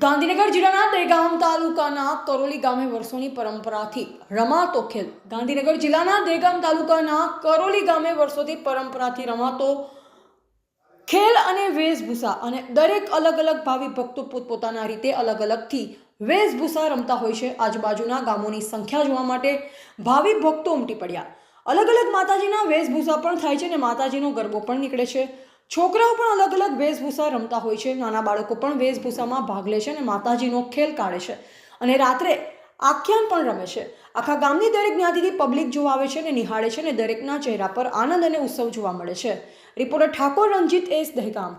ગાંધીનગર જિલ્લાના દહેગામ તાલુકાના કરોલી ગામે વર્ષોની પરંપરાથી રમાતો ખેલ. ગાંધીનગર જિલ્લાના દહેગામ તાલુકાના કરોલી ગામે વર્ષોથી પરંપરાથી રમાતો ખેલ અને વેશભૂષા અને દરેક અલગ અલગ ભાવિ ભક્તો પોતપોતાના રીતે અલગ અલગથી વેશભૂષા રમતા હોય છે. આજુબાજુના ગામોની સંખ્યા જોવા માટે ભાવિ ભક્તો ઉમટી પડ્યા. અલગ અલગ માતાજીના વેશભૂષા પણ થાય છે અને માતાજીનો ગરબો પણ નીકળે છે. છોકરાઓ પણ અલગ અલગ વેશભૂષા રમતા હોય છે. નાના બાળકો પણ વેશભૂષામાં ભાગ લે છે અને માતાજીનો ખેલ કાઢે છે અને રાત્રે આખ્યાન પણ રમે છે. આખા ગામની દરેક જ્ઞાતિથી પબ્લિક જોવા આવે છે અને નિહાળે છે અને દરેકના ચહેરા પર આનંદ અને ઉત્સવ જોવા મળે છે. Reporter Thakor Ranjit S, Dehgam.